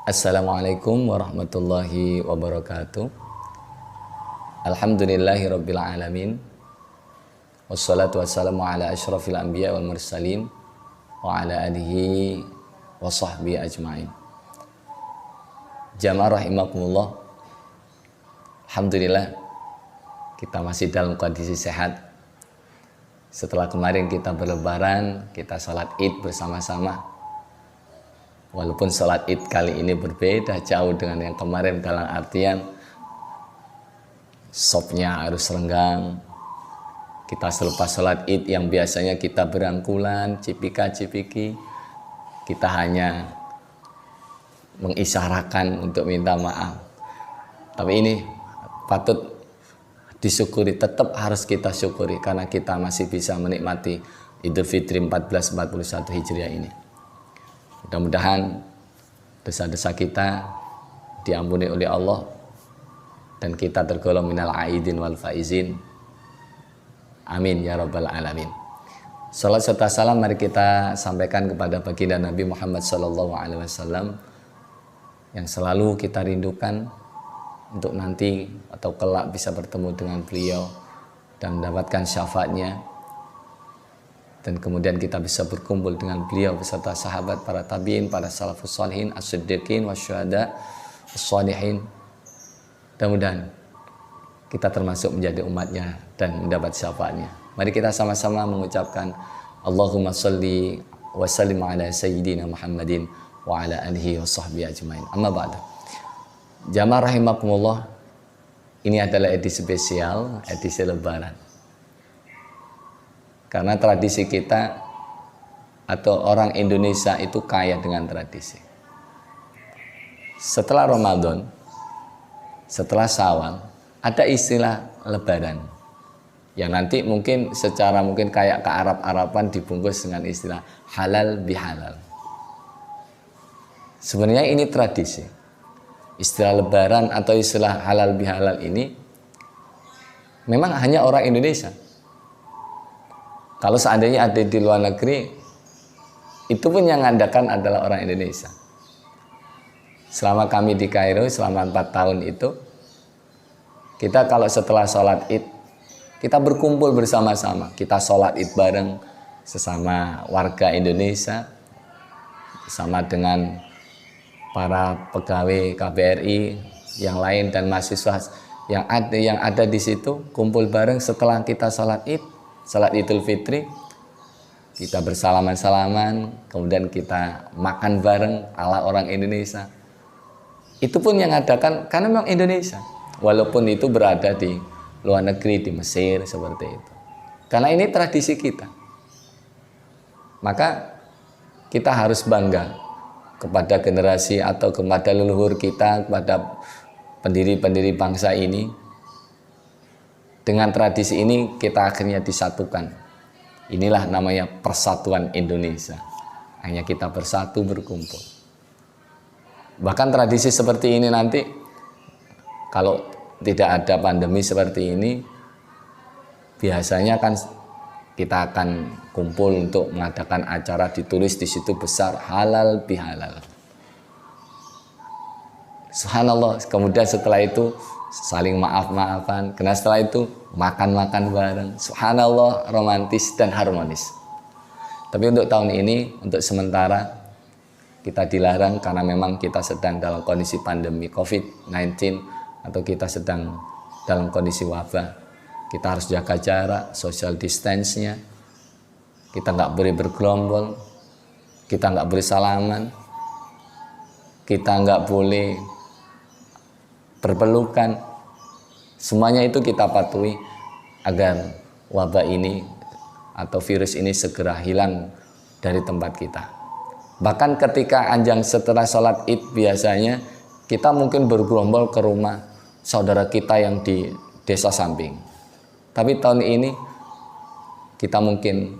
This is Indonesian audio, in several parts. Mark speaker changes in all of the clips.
Speaker 1: Assalamualaikum warahmatullahi wabarakatuh. Alhamdulillahirabbil alamin. Wassalatu wassalamu ala asyrafil anbiya wal mursalin wa ala alihi wa sahbihi ajmain. Jamaah rahimakumullah. Alhamdulillah kita masih dalam kondisi sehat. Setelah kemarin kita berlebaran, kita salat Id bersama-sama. Walaupun sholat Id kali ini berbeda jauh dengan yang kemarin dalam artian sopnya harus renggang. Kita selepas sholat Id yang biasanya kita berangkulan, cipika-cipiki, kita hanya mengisyarakan untuk minta maaf. Tapi ini patut disyukuri, tetap harus kita syukuri karena kita masih bisa menikmati Idul Fitri 1441 Hijriah ini. Mudah-mudahan dosa-dosa kita diampuni oleh Allah dan kita tergolong minal aidin wal faizin. Amin ya rabbal alamin. Salat serta salam mari kita sampaikan kepada baginda Nabi Muhammad SAW yang selalu kita rindukan untuk nanti atau kelak bisa bertemu dengan beliau dan mendapatkan syafaatnya. Dan kemudian kita bisa berkumpul dengan beliau beserta sahabat, para tabi'in, para salafus shalihin, as-siddiqin, wasyuhada, as-shalihin. Mudah-mudahan kita termasuk menjadi umatnya dan mendapat syafaatnya. Mari kita sama-sama mengucapkan Allahumma salli wa sallim ala sayyidina Muhammadin wa ala alihi wa sahbihi ajmain. Amma ba'da. Jamaah rahimakumullah, ini adalah edisi spesial, edisi lebaran. Karena tradisi kita atau orang Indonesia itu kaya dengan tradisi. Setelah Ramadan, setelah Syawal, ada istilah lebaran. Yang nanti mungkin secara mungkin kayak ke Arab-Araban dibungkus dengan istilah halal bihalal. Sebenarnya ini tradisi. Istilah lebaran atau istilah halal bihalal ini memang hanya orang Indonesia. Kalau seandainya ada di luar negeri, itu pun yang mengadakan adalah orang Indonesia. Selama kami di Kairo, selama 4 tahun itu, kita kalau setelah sholat Id, kita berkumpul bersama-sama. Kita sholat Id bareng sesama warga Indonesia, bersama dengan para pegawai KBRI yang lain dan mahasiswa yang ada di situ, kumpul bareng setelah kita sholat Id. Salat Idul Fitri, kita bersalaman-salaman, kemudian kita makan bareng ala orang Indonesia. Itu pun yang adakan karena memang Indonesia, walaupun itu berada di luar negeri, di Mesir seperti itu. Karena ini tradisi kita. Maka kita harus bangga kepada generasi atau kepada leluhur kita, kepada pendiri-pendiri bangsa ini. Dengan tradisi ini kita akhirnya disatukan. Inilah namanya persatuan Indonesia. Hanya kita bersatu berkumpul. Bahkan tradisi seperti ini nanti, kalau tidak ada pandemi seperti ini, biasanya kan kita akan kumpul untuk mengadakan acara, ditulis di situ besar halal bihalal. Subhanallah, kemudian setelah itu saling maaf-maafan, karena setelah itu makan-makan bareng. Subhanallah, romantis dan harmonis. Tapi untuk tahun ini, untuk sementara kita dilarang karena memang kita sedang dalam kondisi pandemi COVID-19 atau kita sedang dalam kondisi wabah. Kita harus jaga jarak, social distance-nya. Kita nggak boleh bergerombol, kita nggak boleh salaman, kita nggak boleh berpelukan. Semuanya itu kita patuhi agar wabah ini atau virus ini segera hilang dari tempat kita. Bahkan ketika anjang setelah sholat Id biasanya kita mungkin bergerombol ke rumah saudara kita yang di desa samping. Tapi tahun ini kita mungkin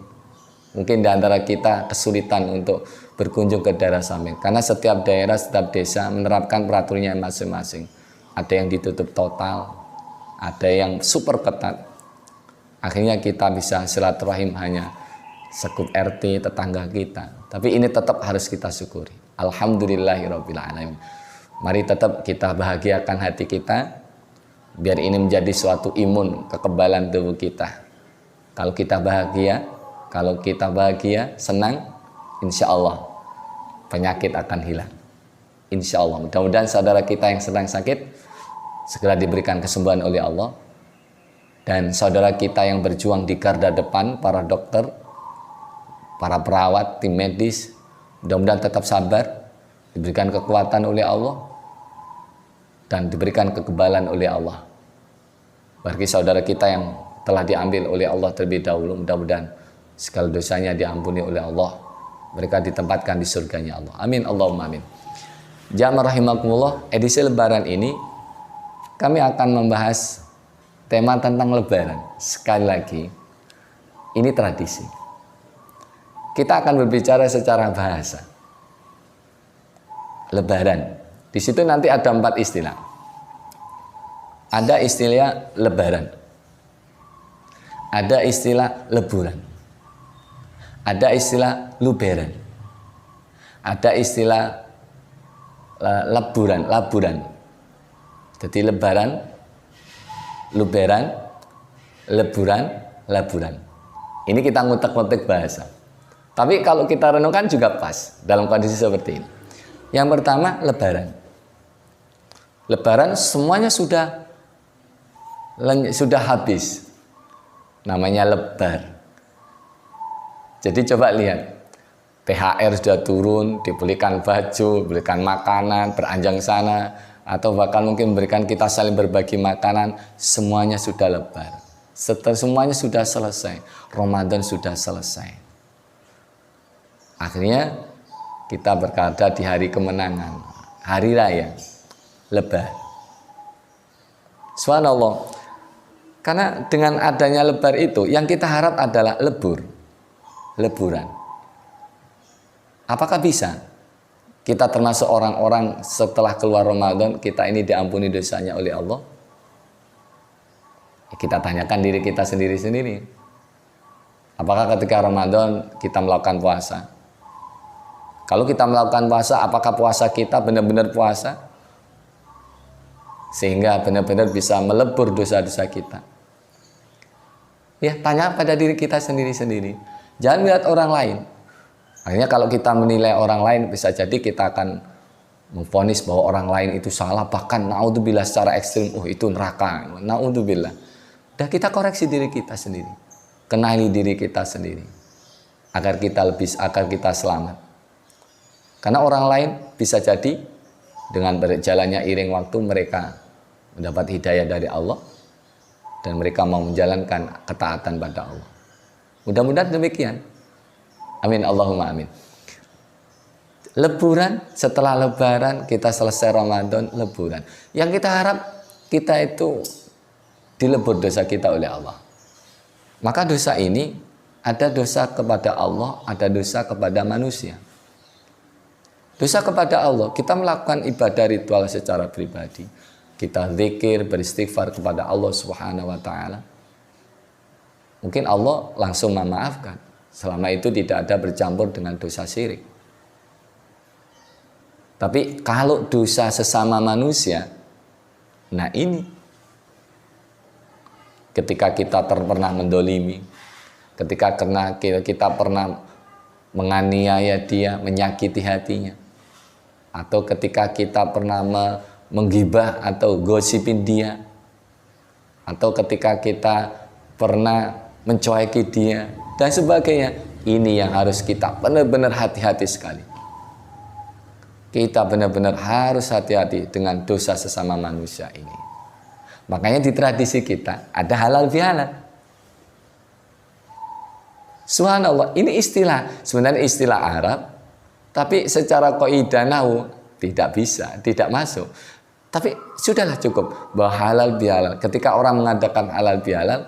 Speaker 1: di antara kita kesulitan untuk berkunjung ke daerah samping karena setiap daerah, setiap desa menerapkan peraturannya masing-masing. Ada yang ditutup total, ada yang super ketat. Akhirnya kita bisa silaturahim hanya sekup RT tetangga kita. Tapi ini tetap harus kita syukuri. Alhamdulillahirabbil alamin. Mari tetap kita bahagiakan hati kita, biar ini menjadi suatu imun kekebalan tubuh kita. Kalau kita bahagia, senang, insya Allah penyakit akan hilang. Insya Allah. Mudah-mudahan saudara kita yang sedang sakit segera diberikan kesembuhan oleh Allah. Dan saudara kita yang berjuang di garda depan, para dokter, para perawat, tim medis, mudah-mudahan tetap sabar, diberikan kekuatan oleh Allah, dan diberikan kekebalan oleh Allah. Bagi saudara kita yang telah diambil oleh Allah terlebih dahulu, mudah-mudahan segala dosanya diampuni oleh Allah, mereka ditempatkan di surganya Allah. Amin, Allahumma amin. Jamaah rahimakumullah, edisi lebaran ini kami akan membahas tema tentang lebaran. Sekali lagi, ini tradisi. Kita akan berbicara secara bahasa. Lebaran. Di situ nanti ada 4 istilah. Ada istilah lebaran. Ada istilah leburan. Ada istilah luberan. Ada istilah laburan. Jadi lebaran, luberan, leburan, laburan. Ini kita ngutek-ngutek bahasa. Tapi kalau kita renungkan juga pas dalam kondisi seperti ini. Yang pertama, lebaran. Lebaran semuanya sudah habis. Namanya lebar. Jadi coba lihat. THR sudah turun, dibelikan baju, belikan makanan, beranjang sana, atau bahkan mungkin memberikan kita saling berbagi makanan, semuanya sudah lebar. Semuanya sudah selesai. Ramadan sudah selesai. Akhirnya kita berada di hari kemenangan, hari raya, lebar. Subhanallah. Karena dengan adanya lebar itu, yang kita harap adalah leburan. Apakah bisa kita termasuk orang-orang setelah keluar Ramadan, kita ini diampuni dosanya oleh Allah? Kita tanyakan diri kita sendiri-sendiri. Apakah ketika Ramadan kita melakukan puasa? Kalau kita melakukan puasa, apakah puasa kita benar-benar puasa? Sehingga benar-benar bisa melebur dosa-dosa kita. Ya, tanya pada diri kita sendiri-sendiri. Jangan lihat orang lain. Akhirnya kalau kita menilai orang lain, bisa jadi kita akan memvonis bahwa orang lain itu salah, bahkan naudzubillah secara ekstrim, itu neraka, naudzubillah. Dan kita koreksi diri kita sendiri, kenali diri kita sendiri, agar kita selamat. Karena orang lain bisa jadi dengan berjalannya iring waktu mereka mendapat hidayah dari Allah dan mereka mau menjalankan ketaatan pada Allah. Mudah-mudahan demikian. Amin, Allahumma amin. Leburan, setelah lebaran kita selesai Ramadan, leburan. Yang kita harap kita itu dilebur dosa kita oleh Allah. Maka dosa ini ada dosa kepada Allah, ada dosa kepada manusia. Dosa kepada Allah, kita melakukan ibadah ritual secara pribadi. Kita zikir, beristighfar kepada Allah Subhanahu wa taala. Mungkin Allah langsung memaafkan. Selama itu tidak ada bercampur dengan dosa syirik. Tapi kalau dosa sesama manusia, nah ini ketika kita pernah mendolimi, ketika kita pernah menganiaya dia, menyakiti hatinya, atau ketika kita pernah menggibah atau gosipin dia, atau ketika kita pernah mencueki dia, dan sebagainya. Ini yang harus kita benar-benar hati-hati sekali. Kita benar-benar harus hati-hati dengan dosa sesama manusia ini. Makanya di tradisi kita ada halal bihalal. Subhanallah, ini istilah, sebenarnya istilah Arab, tapi secara kaidah nahwu tidak bisa, tidak masuk. Tapi sudahlah cukup bahwa halal bihalal. Ketika orang mengadakan halal bihalal,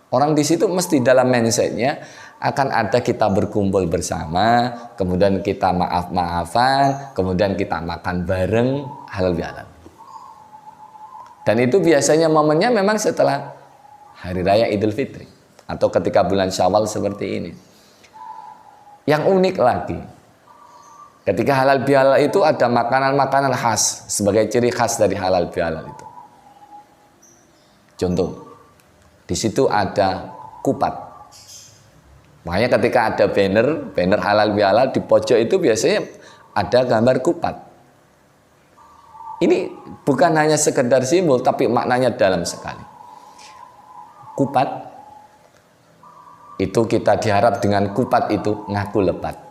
Speaker 1: orang di situ mesti dalam mindsetnya akan ada kita berkumpul bersama, kemudian kita maaf-maafan, kemudian kita makan bareng, halal bihalal. Dan itu biasanya momennya memang setelah hari raya Idul Fitri atau ketika bulan Syawal seperti ini. Yang unik lagi, Ketika halal bihalal itu ada makanan-makanan khas sebagai ciri khas dari halal bihalal itu. Contoh, di situ ada kupat. Makanya ketika ada banner halal bihalal di pojok itu biasanya ada gambar kupat. Ini bukan hanya sekedar simbol, tapi maknanya dalam sekali. Kupat itu kita diharap dengan kupat itu ngaku lepat.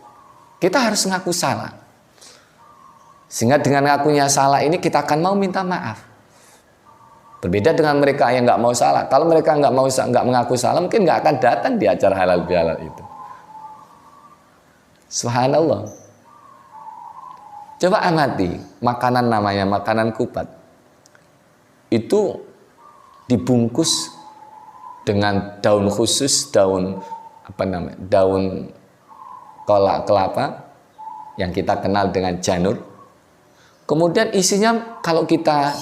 Speaker 1: Kita harus ngaku salah. Sehingga dengan ngakunya salah ini kita akan mau minta maaf. Berbeda dengan mereka yang nggak mau salah. Kalau mereka nggak mengaku salah, mungkin nggak akan datang di acara halal bihalal itu. Subhanallah. Coba amati makanan namanya makanan kupat. Itu dibungkus dengan daun khusus, daun kolak kelapa yang kita kenal dengan janur. Kemudian isinya kalau kita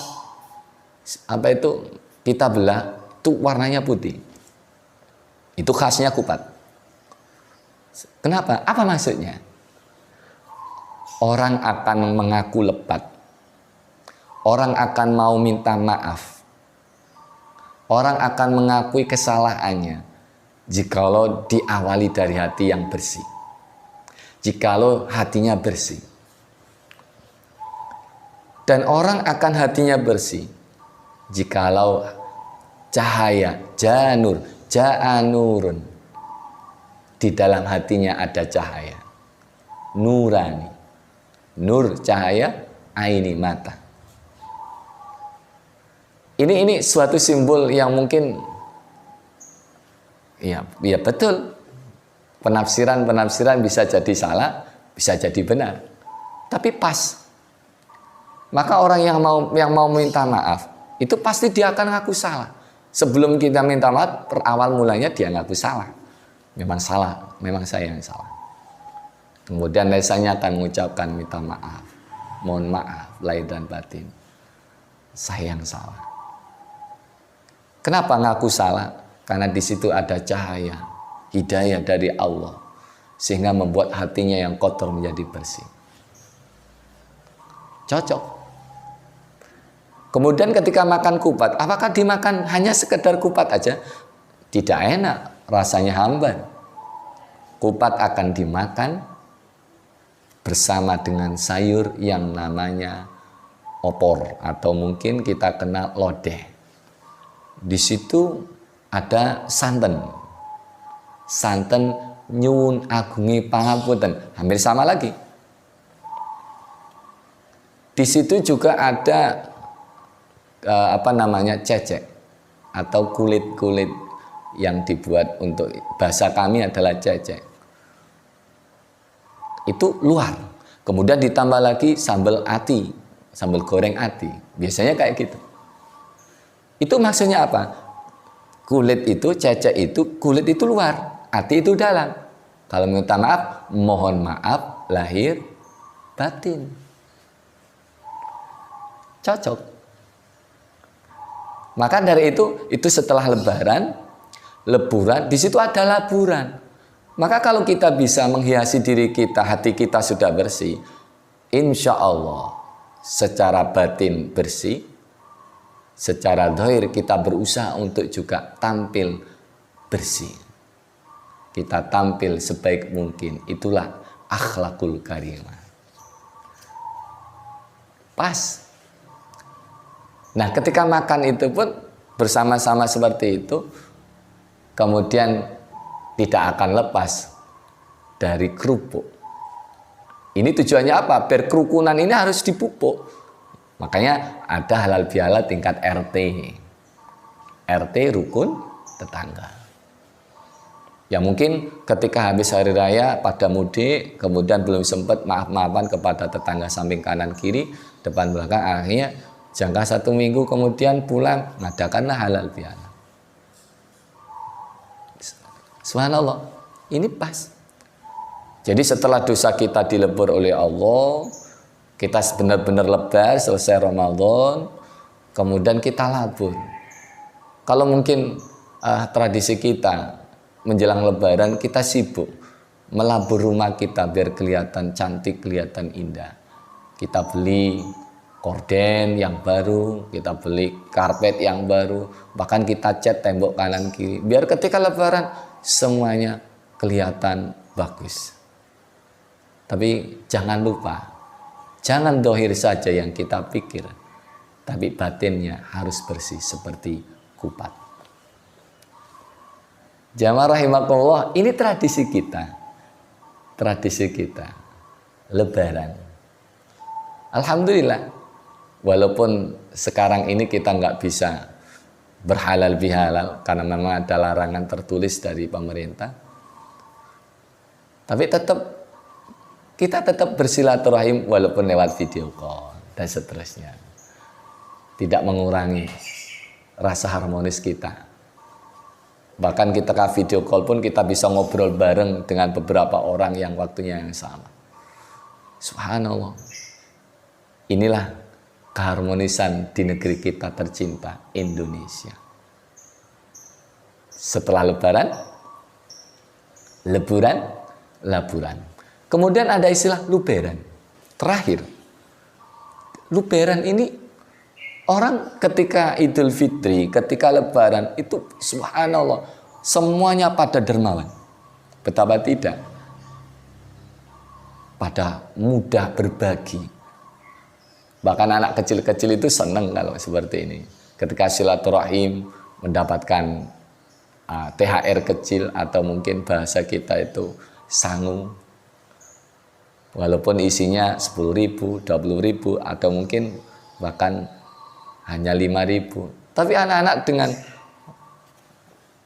Speaker 1: kita belah, itu warnanya putih. Itu khasnya kupat. Kenapa? Apa maksudnya? Orang akan mengaku lepat. Orang akan mau minta maaf. Orang akan mengakui kesalahannya jikalau diawali dari hati yang bersih. Jikalau hatinya bersih. Dan orang akan hatinya bersih jikalau cahaya ja'anurun di dalam hatinya ada cahaya nurani, nur cahaya, aini mata. Ini suatu simbol yang mungkin ya betul, penafsiran bisa jadi salah, bisa jadi benar, tapi pas. Maka orang yang mau minta maaf itu pasti dia akan ngaku salah. Sebelum kita minta maaf, awal mulanya dia ngaku salah. Memang salah, memang saya yang salah. Kemudian lesanya akan mengucapkan minta maaf. Mohon maaf, lahir dan batin. Saya yang salah. Kenapa ngaku salah? Karena di situ ada cahaya, hidayah dari Allah. Sehingga membuat hatinya yang kotor menjadi bersih. Cocok. Kemudian ketika makan kupat, apakah dimakan hanya sekedar kupat aja? Tidak enak, rasanya hambar. Kupat akan dimakan bersama dengan sayur yang namanya opor atau mungkin kita kenal lodeh. Di situ ada santen. Santen nyuwun agungi pangapunten, hampir sama lagi. Di situ juga ada cecek atau kulit-kulit yang dibuat untuk bahasa kami adalah cecek. Itu luar. Kemudian ditambah lagi sambal ati, sambal goreng ati. Biasanya kayak gitu. Itu maksudnya apa? Kulit itu, cecek itu, kulit itu luar, ati itu dalam. Kalau minta maaf, mohon maaf lahir batin. Cocok. Maka dari itu setelah leburan, di situ ada laburan. Maka kalau kita bisa menghiasi diri kita, hati kita sudah bersih, insya Allah secara batin bersih, secara zahir kita berusaha untuk juga tampil bersih. Kita tampil sebaik mungkin, itulah akhlakul karimah. Pas. Nah, ketika makan itu pun bersama-sama seperti itu, kemudian tidak akan lepas dari kerupuk. Ini tujuannya apa? Biar kerukunan ini harus dipupuk. Makanya ada halal bihalal tingkat RT. RT rukun tetangga. Ya mungkin ketika habis hari raya pada mudik, kemudian belum sempat maaf-maafan kepada tetangga samping kanan kiri, depan belakang, akhirnya jangka 1 minggu kemudian pulang, ngadakanlah halal bihalal. Subhanallah, ini pas. Jadi setelah dosa kita dilebur oleh Allah, kita benar-benar lebar selesai Ramadan, kemudian kita labur. Kalau mungkin tradisi kita menjelang lebaran kita sibuk melabur rumah kita biar kelihatan cantik, kelihatan indah. Kita beli korden yang baru, kita beli karpet yang baru, bahkan kita cat tembok kanan kiri, biar ketika lebaran semuanya kelihatan bagus. Tapi jangan lupa, jangan dohir saja yang kita pikir, tapi batinnya harus bersih seperti kupat. Jamaah rahimakumullah, ini tradisi kita. Tradisi kita lebaran. Alhamdulillah, walaupun sekarang ini kita nggak bisa berhalal bihalal karena memang ada larangan tertulis dari pemerintah, tapi kita tetap bersilaturahim walaupun lewat video call dan seterusnya. Tidak mengurangi rasa harmonis kita. Bahkan kita ke video call pun kita bisa ngobrol bareng dengan beberapa orang yang waktunya yang sama. Subhanallah. Inilah keharmonisan di negeri kita tercinta, Indonesia. Setelah lebaran, leburan, laburan. Kemudian ada istilah luberan. Terakhir, luberan ini orang ketika Idul Fitri, ketika lebaran itu subhanallah semuanya pada dermawan. Betapa tidak? Pada mudah berbagi. Bahkan anak kecil-kecil itu senang kalau seperti ini. Ketika silaturahim mendapatkan THR kecil atau mungkin bahasa kita itu sangu. Walaupun isinya 10.000, 20.000 atau mungkin bahkan hanya 5.000, tapi anak-anak dengan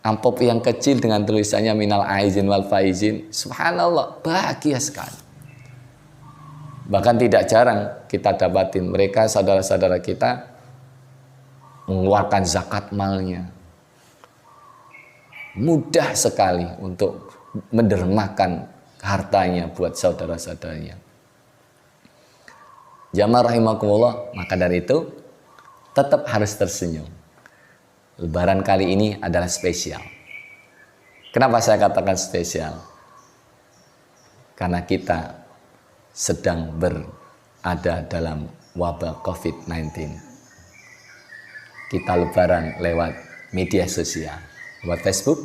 Speaker 1: amplop yang kecil dengan tulisannya minal aizin wal faizin, subhanallah bahagia sekali. Bahkan tidak jarang kita dapatin mereka saudara-saudara kita mengeluarkan zakat malnya, mudah sekali untuk mendermakan hartanya buat saudara-saudaranya. Jamaah rahimakumullah, maka dari itu tetap harus tersenyum. Lebaran kali ini adalah spesial. Kenapa saya katakan spesial? Karena kita sedang berada dalam wabah COVID-19. Kita lebaran lewat media sosial, lewat Facebook,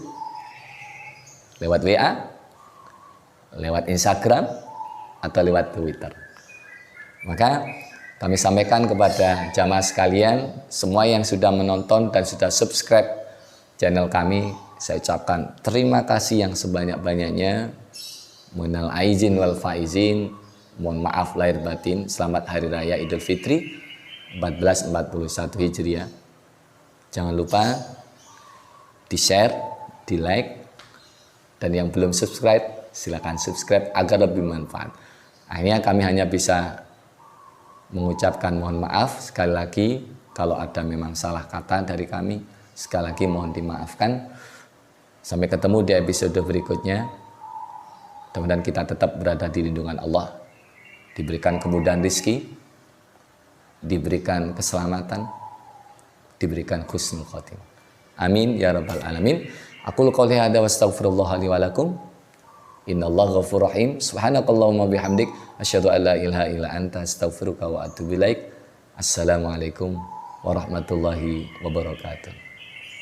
Speaker 1: lewat WA, lewat Instagram, atau lewat Twitter. Maka kami sampaikan kepada jamaah sekalian, semua yang sudah menonton dan sudah subscribe channel kami, saya ucapkan terima kasih yang sebanyak-banyaknya. Minal aizin wal faizin, mohon maaf lahir batin. Selamat Hari Raya Idul Fitri 1441 Hijriah. Jangan lupa di-share, di-like, dan yang belum subscribe silakan subscribe agar lebih bermanfaat. Akhirnya kami hanya bisa mengucapkan mohon maaf sekali lagi kalau ada memang salah kata dari kami. Sekali lagi mohon dimaafkan. Sampai ketemu di episode berikutnya. Mudah-mudahan kita tetap berada di lindungan Allah, diberikan kemudahan rizki, diberikan keselamatan, diberikan husnul khotimah. Amin ya rabbal alamin. Aqul qouli hadza wa astaghfirullah li wa lakum. Innallaha ghafurur rahim. Subhanakallahumma bihamdik asyhadu an la ilaha illa anta astaghfiruka wa atubu ilaik. Assalamualaikum warahmatullahi wabarakatuh.